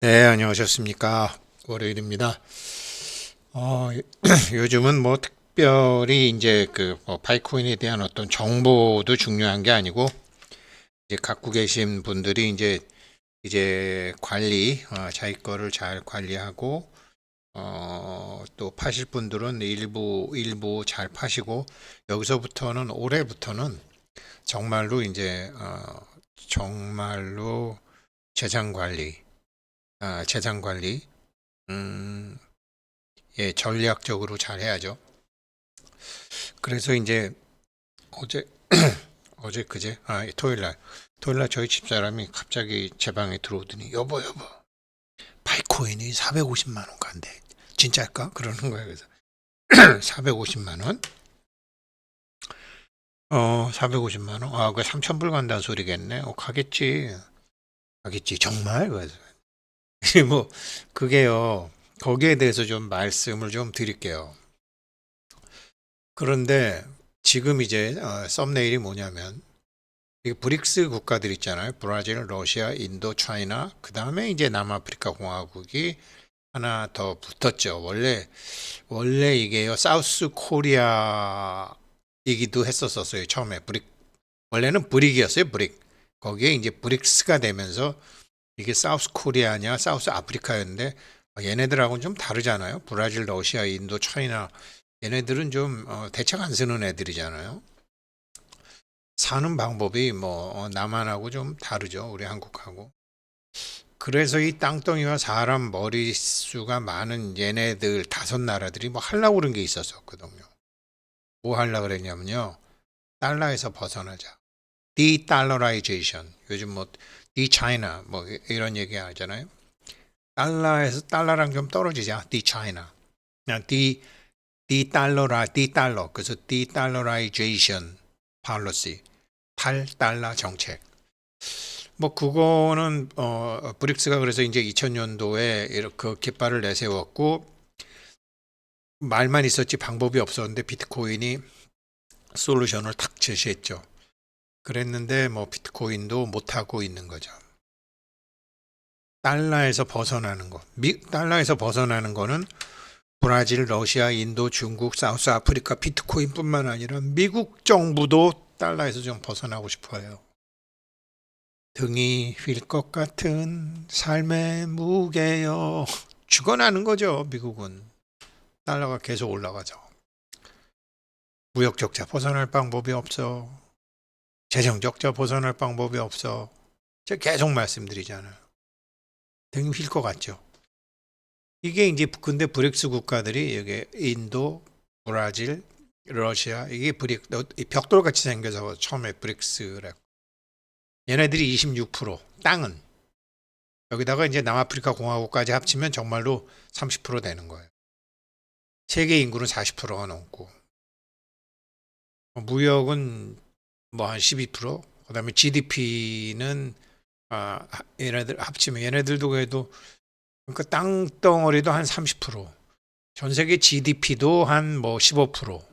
네, 안녕하셨습니까? 월요일입니다. 어, 요즘은 뭐 특별히 이제 그뭐 바이코인에 대한 어떤 정보도 중요한 게 아니고 이제 갖고 계신 분들이 이제 관리, 자기 거를 잘 관리하고 또 파실 분들은 일부 잘 파시고 여기서부터는 올해부터는 정말로 정말로 재산 관리, 재산 관리, 음, 예, 전략적으로 잘 해야죠. 그래서 이제 어제, 어제 그제, 토요일 날 저희 집사람이 갑자기 제 방에 들어오더니 여보, 바이코인이 450만 원 간대. 진짜일까? 그러는 거예요. 그래서 450만 원? 450만 원? 그 3,000불 간다는 소리겠네. 가겠지. 가겠지. 정말? 그래서 뭐 그게요. 거기에 대해서 좀 말씀을 좀 드릴게요. 그런데 지금 이제 썸네일이 뭐냐면 이 브릭스 국가들 있잖아요. 브라질, 러시아, 인도, 차이나, 그 다음에 이제 남아프리카 공화국이 하나 더 붙었죠. 원래 이게요, 사우스 코리아이기도 했었어요. 처음에 원래는 브릭이었어요. 브릭. 거기에 이제 브릭스가 되면서 이게 사우스 코리아냐, 사우스 아프리카였는데 얘네들하고는 좀 다르잖아요. 브라질, 러시아, 인도, 차이나. 얘네들은 좀 대책 안 쓰는 애들이잖아요. 사는 방법이 뭐 남한하고 좀 다르죠. 우리 한국하고. 그래서 이 땅덩이와 사람 머릿수가 많은 얘네들 다섯 나라들이 뭐 하려고 그런 게 있었거든요. 뭐 하려고 그랬냐면요. 달러에서 벗어나자. 디달러라이제이션. 요즘 뭐 디차이나 뭐 이런 얘기 하잖아요. 달러랑 좀 떨어지자. 디차이나. 그냥 디달러. 그래서 디달러라이제이션 팔러시. 8달러 정책. 뭐 그거는 브릭스가 그래서 이제 2000년도에 이렇게 그 깃발을 내세웠고 말만 있었지 방법이 없었는데 비트코인이 솔루션을 탁 제시했죠. 그랬는데 뭐 비트코인도 못 하고 있는 거죠. 달러에서 벗어나는 거. 달러에서 벗어나는 거는 브라질, 러시아, 인도, 중국, 사우스 아프리카 비트코인뿐만 아니라 미국 정부도 달러에서 좀 벗어나고 싶어요. 등이 휠 것 같은 삶의 무게여. 죽어나는 거죠, 미국은. 달러가 계속 올라가죠. 무역 적자 벗어날 방법이 없어. 재정 적자 벗어날 방법이 없어. 제가 계속 말씀드리잖아요. 등이 휠 것 같죠. 이게 이제 근데 브릭스 국가들이 여기 인도, 브라질, 러시아 이게 벽돌 같이 생겨서 처음에 브릭스래. 얘네들이 26%, 땅은 여기다가 이제 남아프리카 공화국까지 합치면 정말로 30% 되는 거예요. 세계 인구는 40%가 넘고 무역은 뭐 한 12%, 그다음에 GDP는 얘네들 합치면 얘네들도 그래도 그러니까 땅덩어리도 한 30%, 전 세계 GDP도 한 뭐 15%,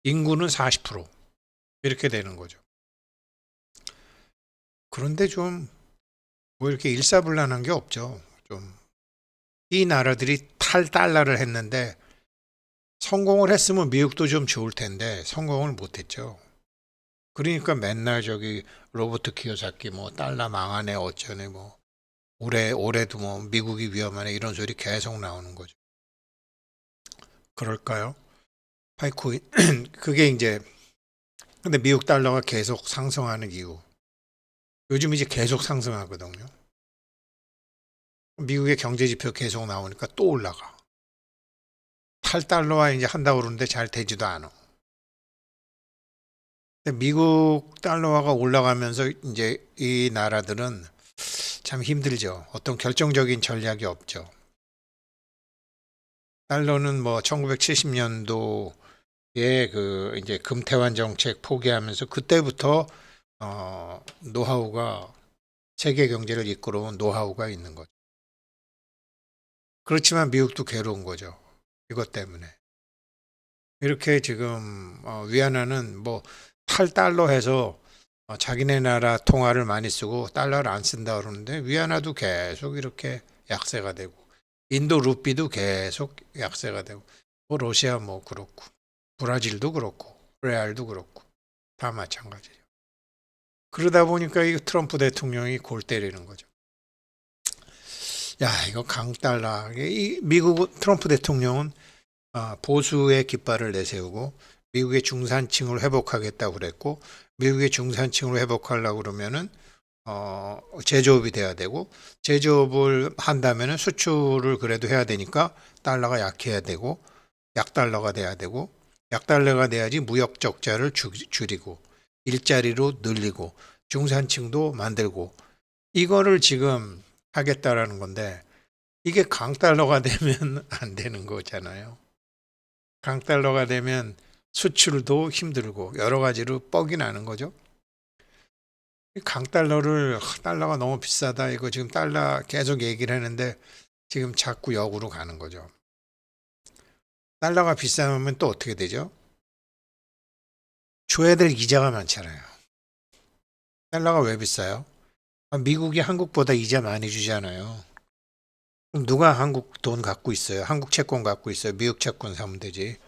인구는 40% 이렇게 되는 거죠. 그런데 좀 뭐 이렇게 일사불란한 게 없죠. 좀 이 나라들이 탈달러를 했는데 성공을 했으면 미국도 좀 좋을 텐데 성공을 못 했죠. 그러니까 맨날 저기 로버트 키요사키 뭐 달러 망하네 어쩌네 뭐 올해도 뭐 미국이 위험하네 이런 소리 계속 나오는 거죠. 그럴까요? 파이코인 그게 이제 근데 미국 달러가 계속 상승하는 이유. 요즘 이제 계속 상승하거든요. 미국의 경제 지표 계속 나오니까 또 올라가. 8달러와 이제 한다고 그러는데 잘 되지도 않아. 근데 미국 달러화가 올라가면서 이제 이 나라들은 참 힘들죠. 어떤 결정적인 전략이 없죠. 달러는 뭐 1970년도에 그 이제 금태환 정책 포기하면서 그때부터 노하우가 세계 경제를 이끌어온 노하우가 있는 거죠. 그렇지만 미국도 괴로운 거죠. 이것 때문에. 이렇게 지금 위안화는 뭐 8달러 해서 자기네 나라 통화를 많이 쓰고 달러를 안 쓴다 그러는데 위안화도 계속 이렇게 약세가 되고 인도 루피도 계속 약세가 되고 뭐 러시아 뭐 그렇고 브라질도 그렇고 레알도 그렇고 다 마찬가지예요. 그러다 보니까 이 트럼프 대통령이 골 때리는 거죠. 야, 이거 강달러. 이 미국 트럼프 대통령은 보수의 깃발을 내세우고 미국의 중산층을 회복하겠다고 그랬고 미국의 중산층을 회복하려고 그러면은 제조업이 돼야 되고 제조업을 한다면은 수출을 그래도 해야 되니까 달러가 약해야 되고 약달러가 돼야 되고 약달러가 돼야지 무역 적자를 줄이고 일자리로 늘리고 중산층도 만들고 이거를 지금 하겠다라는 건데 이게 강달러가 되면 안 되는 거잖아요. 강달러가 되면 수출도 힘들고 여러 가지로 뻑이 나는 거죠. 강달러를 달러가 너무 비싸다 이거 지금 달러 계속 얘기를 하는데 지금 자꾸 역으로 가는 거죠. 달러가 비싸면 또 어떻게 되죠? 줘야 될 이자가 많잖아요. 달러가 왜 비싸요? 미국이 한국보다 이자 많이 주잖아요. 그럼 누가 한국 돈 갖고 있어요? 한국 채권 갖고 있어요? 미국 채권 사면 되지.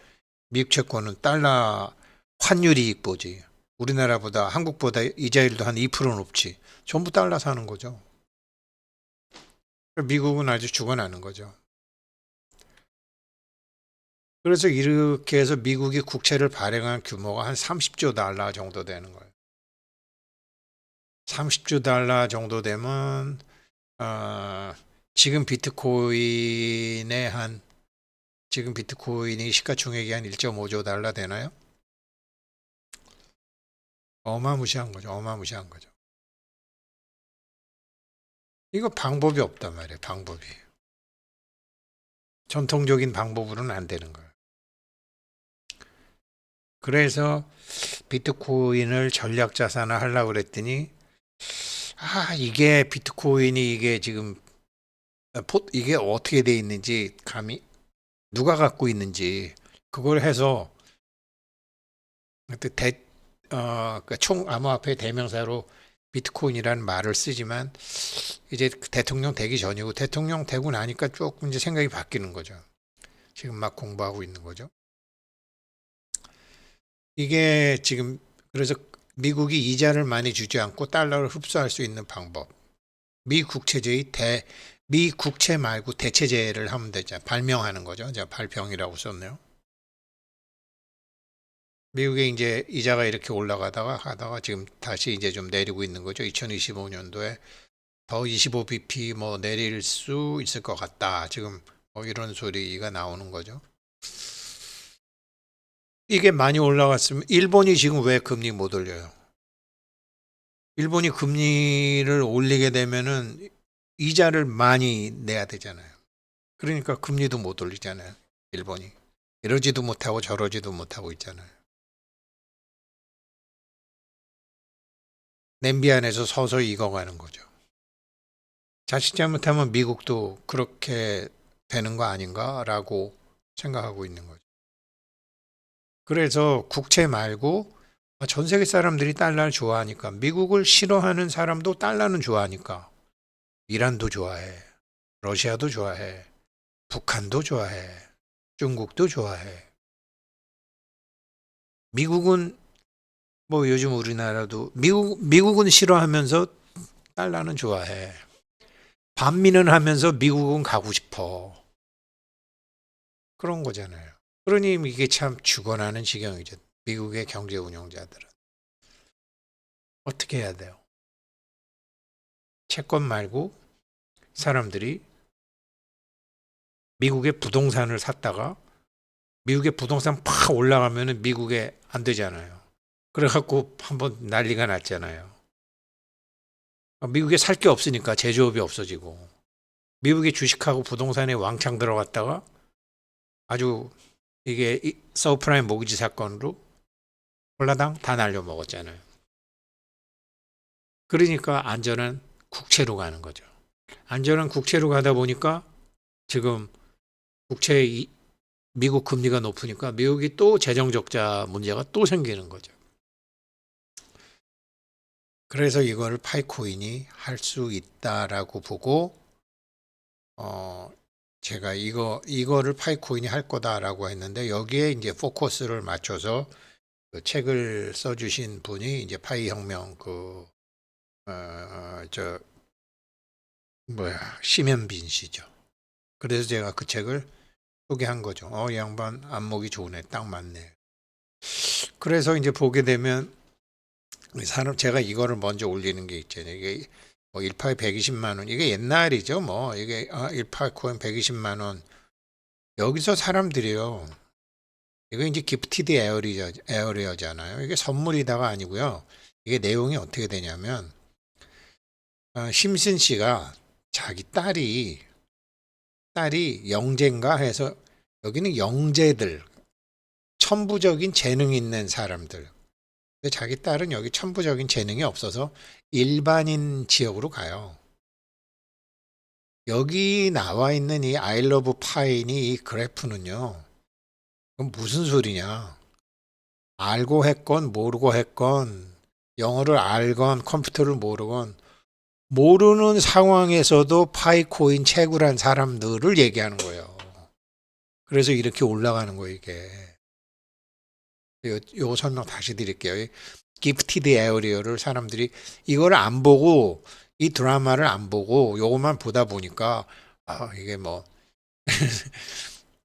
미국 채권은 달러 환율이익 보지. 우리나라보다 한국보다 이자율도 한 2% 높지. 전부 달러 사는 거죠. 미국은 아주 죽어나는 거죠. 그래서 이렇게 해서 미국이 국채를 발행한 규모가 한 30조 달러 정도 되는 거예요. 30조 달러 정도 되면 어, 지금 비트코인의 한 지금 비트코인이 시가총액이 한 1.5조 달러 되나요? 어마무시한 거죠. 어마무시한 거죠. 이거 방법이 없단 말이에요. 방법이. 전통적인 방법으로는 안 되는 거예요. 그래서 비트코인을 전략 자산화 하려고 그랬더니 이게 비트코인이 이게 지금 이게 어떻게 돼 있는지 감히 누가 갖고 있는지 그걸 해서 그때 총 암호화폐 대명사로 비트코인이라는 말을 쓰지만 이제 대통령 되기 전이고 대통령 되고 나니까 조금 이제 생각이 바뀌는 거죠. 지금 막 공부하고 있는 거죠. 이게 지금 그래서 미국이 이자를 많이 주지 않고 달러를 흡수할 수 있는 방법. 미 국채 말고 대체제를 하면 되죠. 발명하는 거죠. 제가 발병이라고 썼네요. 미국에 이제 이자가 이렇게 올라가다가 하다가 지금 다시 이제 좀 내리고 있는 거죠. 2025년도에 더 25bp 뭐 내릴 수 있을 것 같다. 지금 뭐 이런 소리가 나오는 거죠. 이게 많이 올라갔으면 일본이 지금 왜 금리 못 올려요? 일본이 금리를 올리게 되면은 이자를 많이 내야 되잖아요. 그러니까 금리도 못 올리잖아요. 일본이. 이러지도 못하고 저러지도 못하고 있잖아요. 냄비 안에서 서서히 익어가는 거죠. 자칫 잘못하면 미국도 그렇게 되는 거 아닌가라고 생각하고 있는 거죠. 그래서 국채 말고 전 세계 사람들이 달러를 좋아하니까 미국을 싫어하는 사람도 달러는 좋아하니까 이란도 좋아해. 러시아도 좋아해. 북한도 좋아해. 중국도 좋아해. 미국은 뭐 요즘 우리나라도 미국은 싫어하면서 달러는 좋아해. 반미는 하면서 미국은 가고 싶어. 그런 거잖아요. 그러니 이게 참 죽어나는 지경이죠. 미국의 경제 운영자들은. 어떻게 해야 돼요? 채권 말고 사람들이 미국의 부동산을 샀다가 미국의 부동산 팍 올라가면은 미국에 안 되잖아요. 그래갖고 한번 난리가 났잖아요. 미국에 살 게 없으니까 제조업이 없어지고 미국의 주식하고 부동산에 왕창 들어갔다가 아주 이게 서브프라임 모기지 사건으로 홀라당 다 날려먹었잖아요. 그러니까 안전한 국채로 가는 거죠. 안전한 국채로 가다 보니까 지금 국채 미국 금리가 높으니까 미국이 또 재정 적자 문제가 또 생기는 거죠. 그래서 이거를 파이코인이 할 수 있다라고 보고 제가 이거를 파이코인이 할 거다라고 했는데 여기에 이제 포커스를 맞춰서 그 책을 써주신 분이 이제 파이 혁명 저 뭐야 심현빈 씨죠. 그래서 제가 그 책을 소개한 거죠. 이 양반 안목이 좋네, 딱 맞네. 그래서 이제 보게 되면 사람 제가 이거를 먼저 올리는 게 있잖아요. 이게 뭐 1파에 120만 원 이게 옛날이죠. 뭐 이게 1파 코인 120만 원 여기서 사람들이요. 이거 이제 기프티드 에어리어잖아요. 이게 선물이다가 아니고요. 이게 내용이 어떻게 되냐면 심슨 씨가 자기 딸이 영재인가 해서 여기는 영재들 천부적인 재능 있는 사람들. 근데 자기 딸은 여기 천부적인 재능이 없어서 일반인 지역으로 가요. 여기 나와 있는 이 아이러브 파인이 이 그래프는요. 그럼 무슨 소리냐? 알고 했건 모르고 했건 영어를 알건 컴퓨터를 모르건 모르는 상황에서도 파이코인 채굴한 사람들을 얘기하는 거예요. 그래서 이렇게 올라가는 거예요, 이게. 요 설명 다시 드릴게요. 기프티드 에어리어를 사람들이 이걸 안 보고 이 드라마를 안 보고 요것만 보다 보니까 이게 뭐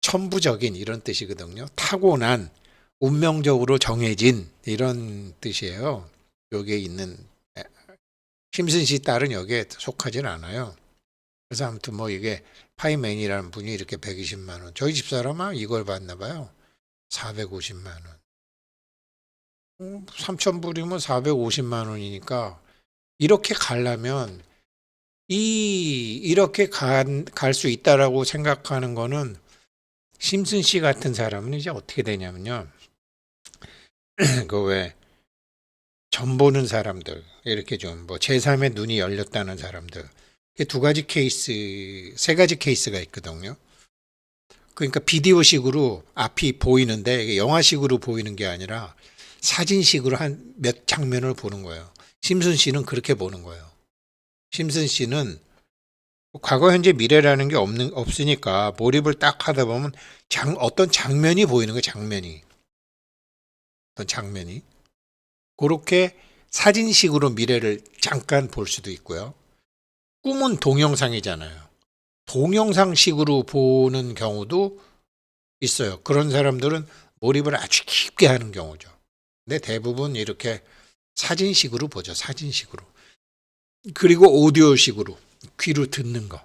천부적인 이런 뜻이거든요. 타고난 운명적으로 정해진 이런 뜻이에요. 여기에 있는 심슨 씨 딸은 여기에 속하진 않아요. 그래서 아무튼 뭐 이게 파이맨이라는 분이 이렇게 120만 원. 저희 집사람은 이걸 받나 봐요. 450만 원. 3,000불이면 450만 원이니까 이렇게 가려면 이렇게 갈 수 있다라고 생각하는 거는 심슨 씨 같은 사람은 이제 어떻게 되냐면요. 그 왜 점 보는 사람들 이렇게 좀 뭐 제3의 눈이 열렸다는 사람들 두 가지 케이스, 세 가지 케이스가 있거든요. 그러니까 비디오식으로 앞이 보이는데 이게 영화식으로 보이는 게 아니라 사진식으로 한 몇 장면을 보는 거예요. 심슨 씨는 그렇게 보는 거예요. 심슨 씨는 과거, 현재, 미래라는 게 없으니까 몰입을 딱 하다 보면 어떤 장면이 보이는 거예요. 장면이. 어떤 장면이. 그렇게 사진식으로 미래를 잠깐 볼 수도 있고요. 꿈은 동영상이잖아요. 동영상식으로 보는 경우도 있어요. 그런 사람들은 몰입을 아주 깊게 하는 경우죠. 근데 대부분 이렇게 사진식으로 보죠. 사진식으로. 그리고 오디오식으로 귀로 듣는 거.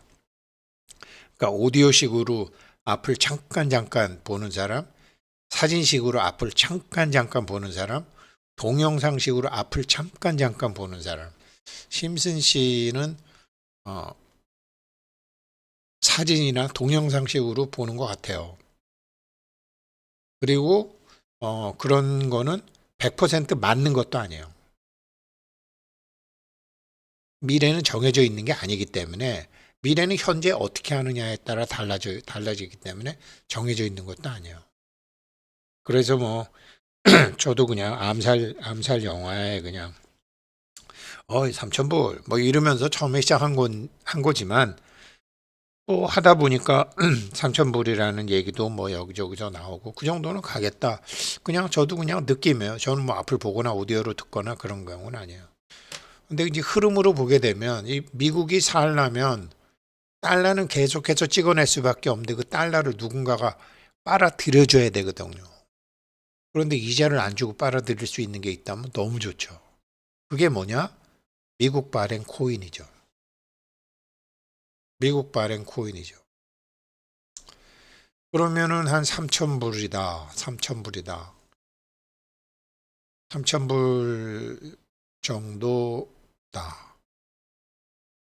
그러니까 오디오식으로 앞을 잠깐 보는 사람, 사진식으로 앞을 잠깐 보는 사람, 동영상식으로 앞을 잠깐 보는 사람. 심슨 씨는 사진이나 동영상식으로 보는 것 같아요. 그리고 그런 거는 100% 맞는 것도 아니에요. 미래는 정해져 있는 게 아니기 때문에 미래는 현재 어떻게 하느냐에 따라 달라지기 때문에 정해져 있는 것도 아니에요. 그래서 뭐 저도 그냥 암살 영화에 그냥 3,000불 뭐 이러면서 처음에 한 거지만 또 하다 보니까 3,000불이라는 얘기도 뭐 여기저기서 나오고 그 정도는 가겠다. 그냥 저도 그냥 느낌이에요. 저는 뭐 앞을 보거나 오디오로 듣거나 그런 경우는 아니에요. 근데 이제 흐름으로 보게 되면 이 미국이 살려면 달러는 계속해서 찍어낼 수밖에 없는데 그 달러를 누군가가 빨아들여줘야 되거든요. 그런데 이자를 안 주고 빨아들일 수 있는 게 있다면 너무 좋죠. 그게 뭐냐? 미국 발행 코인이죠. 미국 발행 코인이죠. 그러면은 한 3,000불이다. 3,000불이다. 3,000불 정도다.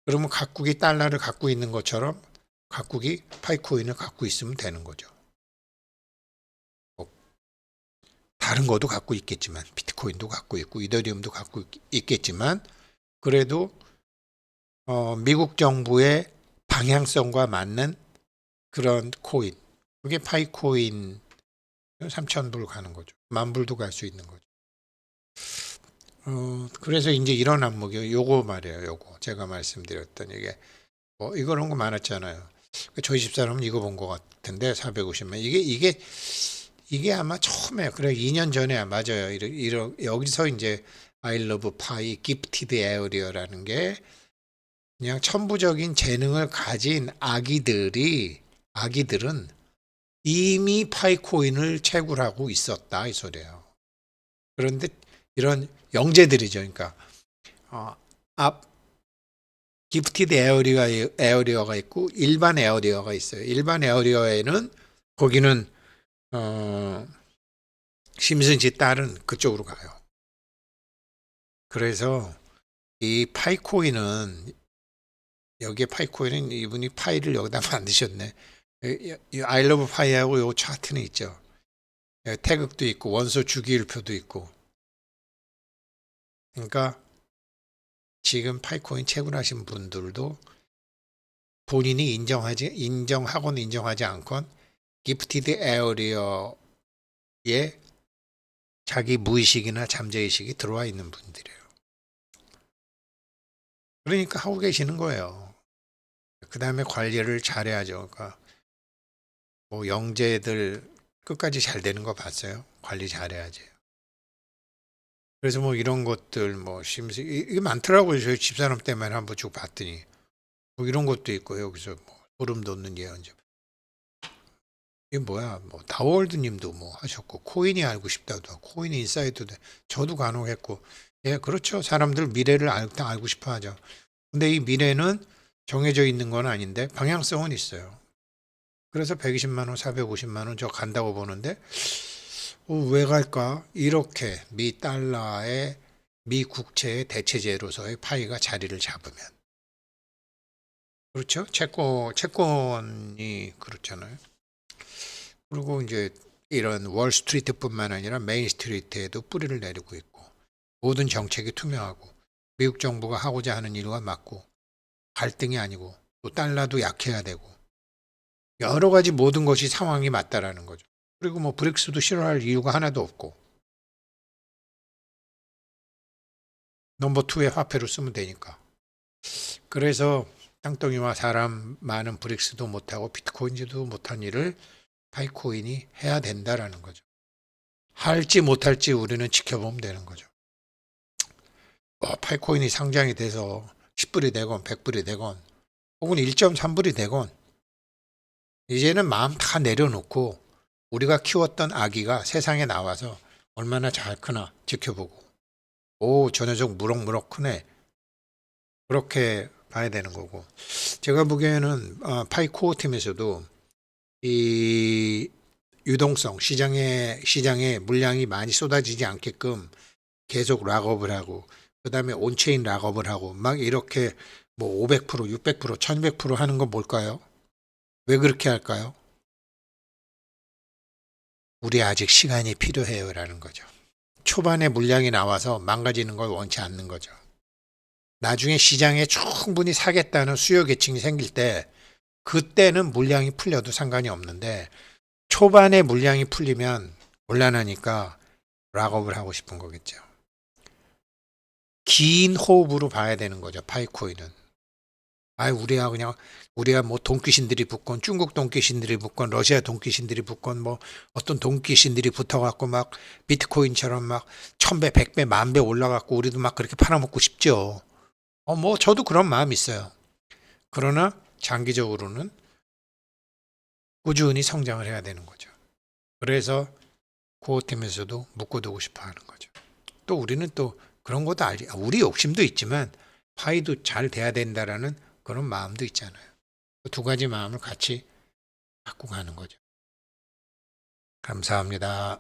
그러면 각국이 달러를 갖고 있는 것처럼 각국이 파이코인을 갖고 있으면 되는 거죠. 다른 것도 갖고 있겠지만 비트코인도 갖고 있고 이더리움도 갖고 있겠지만 그래도 미국 정부의 방향성과 맞는 그런 코인 그게 파이코인 3,000불 가는 거죠. 10,000불도 갈 수 있는 거죠. 그래서 이제 이런 항목이 요거 말이에요. 요거 제가 말씀드렸던 이게 이런 거 많았잖아요. 저희 집사람은 이거 본 것 같은데 450만 이게 아마 처음에 그래 2년 전에 맞아요. 여기서 이제 I love pie, gifted area라는 게 그냥 천부적인 재능을 가진 아기들은 이미 파이코인을 채굴하고 있었다 이 소리예요. 그런데 이런 영재들이죠. 그러니까 어, 앞 기프티드 에어리어가 있고 일반 에어리어가 있어요. 일반 에어리어에는 거기는 어, 심슨씨 딸은 그쪽으로 가요. 그래서 이 파이코인은 여기에 파이코인은 이분이 파이를 여기다 만드셨네. 이 아이러브 파이하고 요 차트는 있죠. 태극도 있고 원소 주기율표도 있고. 그러니까 지금 파이코인 채굴하신 분들도 본인이 인정하건 인정하지 않건 기프티드 에어리어에 자기 무의식이나 잠재의식이 들어와 있는 분들이에요. 그러니까 하고 계시는 거예요. 그 다음에 관리를 잘해야죠. 그러니까 뭐 영재들 끝까지 잘 되는 거 봤어요. 관리 잘해야지. 그래서 뭐 이런 것들 뭐 심스 이게 많더라고요. 저희 집사람 때문에 한번 쭉 봤더니 뭐 이런 것도 있고 여기서 뭐 소름 돋는 예언자. 이게 뭐야? 뭐 다워월드님도 뭐 하셨고 코인이 알고 싶다도 하고 코인 인사이드도 저도 간혹 했고 예 그렇죠. 사람들 미래를 다 알고 싶어하죠. 근데 이 미래는 정해져 있는 건 아닌데 방향성은 있어요. 그래서 120만 원, 450만 원 저 간다고 보는데 왜 갈까? 이렇게 미 달러의 미 국채의 대체제로서의 파이가 자리를 잡으면 그렇죠? 채권이 그렇잖아요. 그리고 이제 이런 월스트리트뿐만 아니라 메인스트리트에도 뿌리를 내리고 있고 모든 정책이 투명하고 미국 정부가 하고자 하는 일과 맞고 갈등이 아니고 또 달러도 약해야 되고 여러 가지 모든 것이 상황이 맞다라는 거죠. 그리고 뭐 브릭스도 싫어할 이유가 하나도 없고 넘버 2의 화폐로 쓰면 되니까. 그래서 땅덩이와 사람 많은 브릭스도 못하고 비트코인지도 못한 일을 파이코인이 해야 된다라는 거죠. 할지 못할지 우리는 지켜보면 되는 거죠. 파이코인이 상장이 돼서 10불이 되건 100불이 되건 혹은 1.3불이 되건 이제는 마음 다 내려놓고 우리가 키웠던 아기가 세상에 나와서 얼마나 잘 크나 지켜보고 저 녀석 무럭무럭 크네 그렇게 봐야 되는 거고 제가 보기에는 파이코어 팀에서도 이 유동성 시장에 물량이 많이 쏟아지지 않게끔 계속 락업을 하고 그다음에 온체인 락업을 하고 막 이렇게 뭐 500%, 600%, 1100% 하는 건 뭘까요? 왜 그렇게 할까요? 우리 아직 시간이 필요해요라는 거죠. 초반에 물량이 나와서 망가지는 걸 원치 않는 거죠. 나중에 시장에 충분히 사겠다는 수요 계층이 생길 때 그때는 물량이 풀려도 상관이 없는데 초반에 물량이 풀리면 곤란하니까 락업을 하고 싶은 거겠죠. 긴 호흡으로 봐야 되는 거죠. 파이코인은. 우리가 뭐 돈귀신들이 붙건 중국 돈귀신들이 붙건 러시아 돈귀신들이 붙건 뭐 어떤 돈귀신들이 붙어갖고 막 비트코인처럼 막 1000배, 100배, 10,000배 올라갖고 우리도 막 그렇게 팔아먹고 싶죠. 뭐 저도 그런 마음 있어요. 그러나 장기적으로는 꾸준히 성장을 해야 되는 거죠. 그래서 코어팀에서도 묶어두고 싶어 하는 거죠. 또 우리는 또 그런 것도 우리 욕심도 있지만 파이도 잘 돼야 된다라는 그런 마음도 있잖아요. 두 가지 마음을 같이 갖고 가는 거죠. 감사합니다.